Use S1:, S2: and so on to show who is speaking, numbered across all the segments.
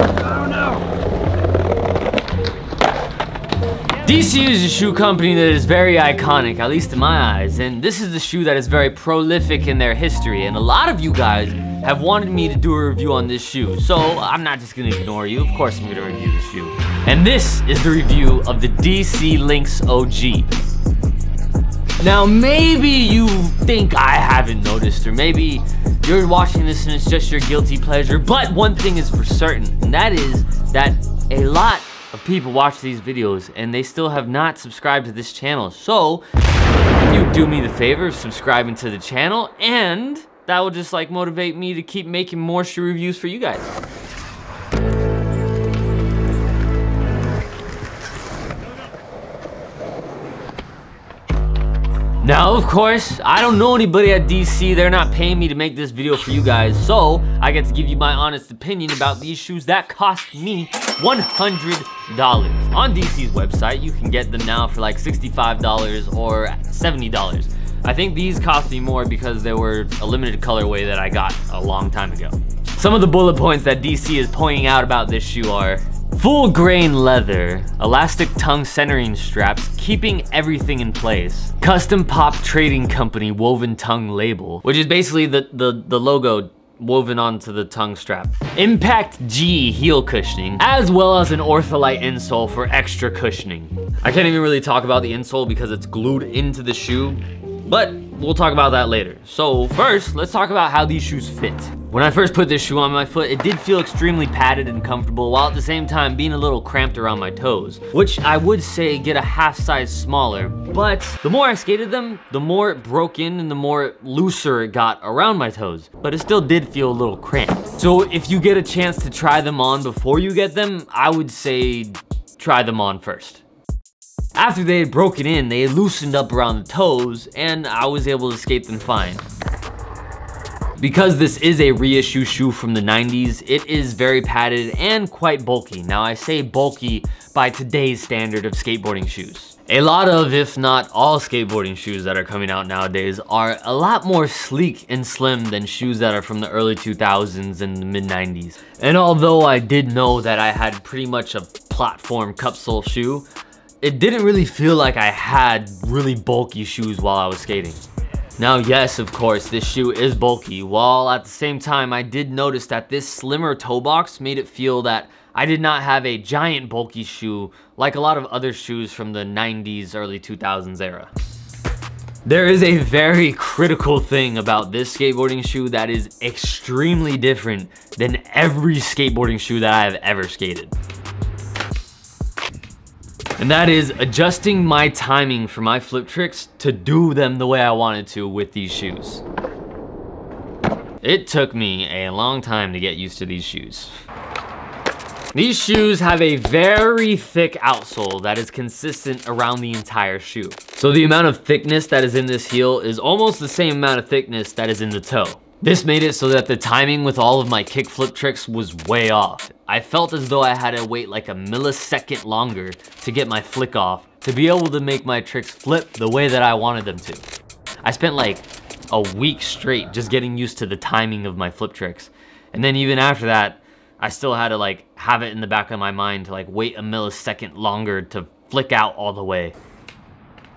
S1: Oh no! DC is a shoe company that is very iconic, at least in my eyes, and this is the shoe that is very prolific in their history, and a lot of you guys have wanted me to do a review on this shoe, so I'm not just gonna ignore you. Of course I'm gonna review this shoe. And this is the review of the DC Lynx OG. Now maybe you think I haven't noticed, or maybe you're watching this and it's just your guilty pleasure, but one thing is for certain, and that is that a lot of people watch these videos and they still have not subscribed to this channel. So if you do me the favor of subscribing to the channel, and that will just like motivate me to keep making more shoe reviews for you guys. Now, of course, I don't know anybody at DC. They're not paying me to make this video for you guys, so I get to give you my honest opinion about these shoes that cost me $100. On DC's website, you can get them now for like $65 or $70. I think these cost me more because they were a limited colorway that I got a long time ago. Some of the bullet points that DC is pointing out about this shoe are: full grain leather, elastic tongue centering straps, keeping everything in place. Custom Pop Trading Company woven tongue label, which is basically the logo woven onto the tongue strap. Impact G heel cushioning, as well as an ortholite insole for extra cushioning. I can't even really talk about the insole because it's glued into the shoe, but we'll talk about that later. So first, let's talk about how these shoes fit. When I first put this shoe on my foot, it did feel extremely padded and comfortable, while at the same time being a little cramped around my toes, which I would say get a half size smaller. But the more I skated them, the more it broke in and the more looser it got around my toes. But it still did feel a little cramped. So if you get a chance to try them on before you get them, I would say try them on first. After they had broken in, they had loosened up around the toes, and I was able to skate them fine. Because this is a reissue shoe from the 90s, it is very padded and quite bulky. Now I say bulky by today's standard of skateboarding shoes. A lot of, if not all, skateboarding shoes that are coming out nowadays are a lot more sleek and slim than shoes that are from the early 2000s and the mid 90s. And although I did know that I had pretty much a platform cup sole shoe, it didn't really feel like I had really bulky shoes while I was skating. Now, yes, of course, this shoe is bulky, while at the same time, I did notice that this slimmer toe box made it feel that I did not have a giant bulky shoe like a lot of other shoes from the 90s, early 2000s era. There is a very critical thing about this skateboarding shoe that is extremely different than every skateboarding shoe that I have ever skated. And that is adjusting my timing for my flip tricks to do them the way I wanted to with these shoes. It took me a long time to get used to these shoes. These shoes have a very thick outsole that is consistent around the entire shoe. So the amount of thickness that is in this heel is almost the same amount of thickness that is in the toe. This made it so that the timing with all of my kickflip tricks was way off. I felt as though I had to wait like a millisecond longer to get my flick off to be able to make my tricks flip the way that I wanted them to. I spent like a week straight just getting used to the timing of my flip tricks. And then even after that, I still had to like have it in the back of my mind to like wait a millisecond longer to flick out all the way.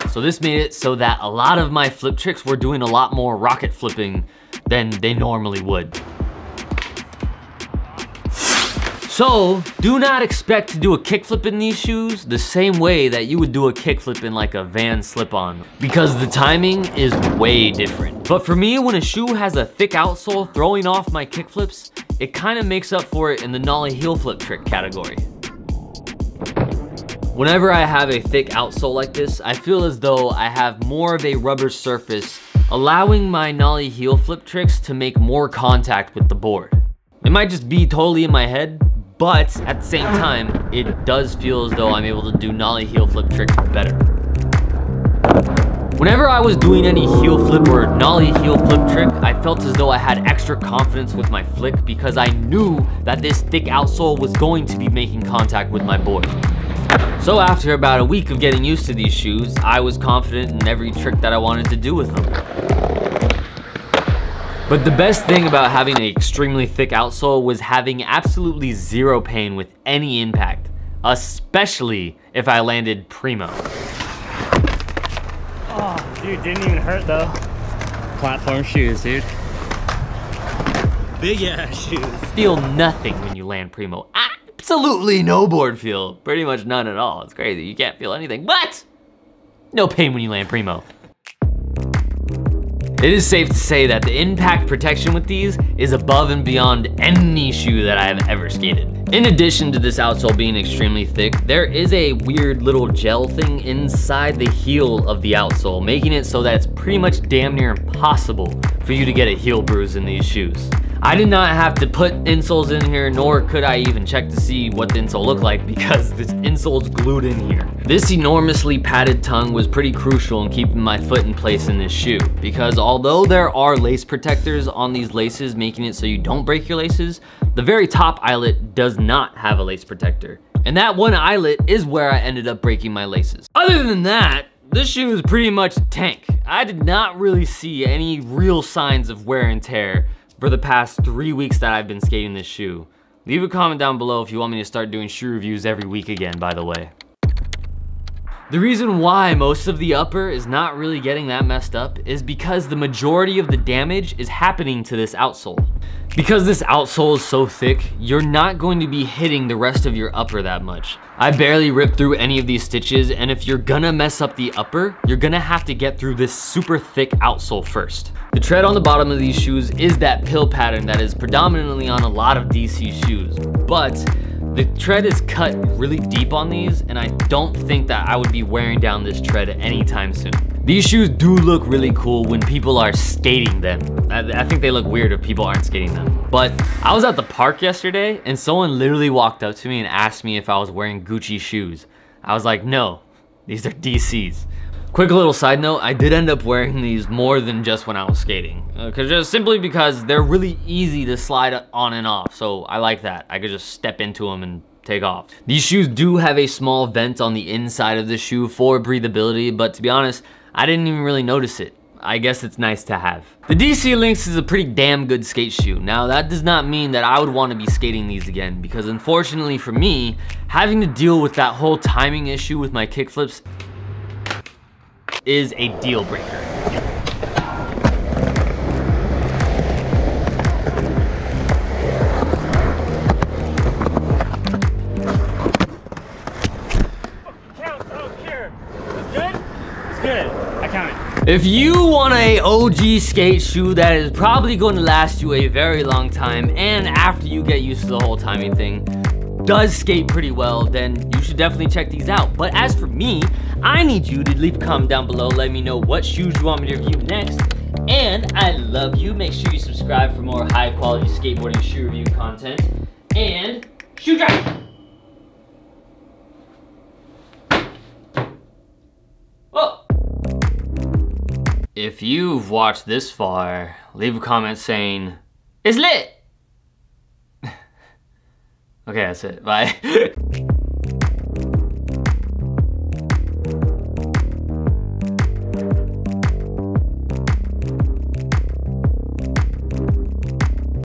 S1: So this made it so that a lot of my flip tricks were doing a lot more rocket flipping than they normally would. So, do not expect to do a kickflip in these shoes the same way that you would do a kickflip in like a Van slip-on, because the timing is way different. But for me, when a shoe has a thick outsole throwing off my kickflips, it kind of makes up for it in the nollie heel flip trick category. Whenever I have a thick outsole like this, I feel as though I have more of a rubber surface, allowing my nollie heel flip tricks to make more contact with the board. It might just be totally in my head, but at the same time, it does feel as though I'm able to do nollie heel flip tricks better. Whenever I was doing any heel flip or nollie heel flip trick, I felt as though I had extra confidence with my flick because I knew that this thick outsole was going to be making contact with my board. So after about a week of getting used to these shoes, I was confident in every trick that I wanted to do with them. But the best thing about having an extremely thick outsole was having absolutely zero pain with any impact, especially if I landed primo.
S2: Oh, dude, didn't even hurt though. Platform shoes, dude. Big ass shoes.
S1: Feel nothing when you land primo. Absolutely no board feel. Pretty much none at all. It's crazy. You can't feel anything, but no pain when you land primo. It is safe to say that the impact protection with these is above and beyond any shoe that I have ever skated. In addition to this outsole being extremely thick, there is a weird little gel thing inside the heel of the outsole, making it so that it's pretty much damn near impossible for you to get a heel bruise in these shoes. I did not have to put insoles in here, nor could I even check to see what the insole looked like because this insole's glued in here. This enormously padded tongue was pretty crucial in keeping my foot in place in this shoe, because although there are lace protectors on these laces making it so you don't break your laces, the very top eyelet does not have a lace protector. And that one eyelet is where I ended up breaking my laces. Other than that, this shoe is pretty much tank. I did not really see any real signs of wear and tear for the past 3 weeks that I've been skating this shoe. Leave a comment down below if you want me to start doing shoe reviews every week again, by the way. The reason why most of the upper is not really getting that messed up is because the majority of the damage is happening to this outsole. Because this outsole is so thick, you're not going to be hitting the rest of your upper that much. I barely ripped through any of these stitches, and if you're gonna mess up the upper, you're gonna have to get through this super thick outsole first. The tread on the bottom of these shoes is that pill pattern that is predominantly on a lot of DC shoes, but the tread is cut really deep on these, and I don't think that I would be wearing down this tread anytime soon. These shoes do look really cool when people are skating them. I think they look weird if people aren't skating them. But I was at the park yesterday, and someone literally walked up to me and asked me if I was wearing Gucci shoes. I was like, no, these are DCs. Quick little side note, I did end up wearing these more than just when I was skating. Just simply because they're really easy to slide on and off, so I like that. I could just step into them and take off. These shoes do have a small vent on the inside of the shoe for breathability, but to be honest, I didn't even really notice it. I guess it's nice to have. The DC Lynx is a pretty damn good skate shoe. Now that does not mean that I would want to be skating these again, because unfortunately for me, having to deal with that whole timing issue with my kickflips is a deal breaker. If you want a OG skate shoe that is probably going to last you a very long time, and after you get used to the whole timing thing, does skate pretty well, then you should definitely check these out. But as for me, I need you to leave a comment down below, let me know what shoes you want me to review next. And I love you. Make sure you subscribe for more high quality skateboarding shoe review content. And shoe drop! If you've watched this far, leave a comment saying, "It's lit!" Okay, that's it. Bye.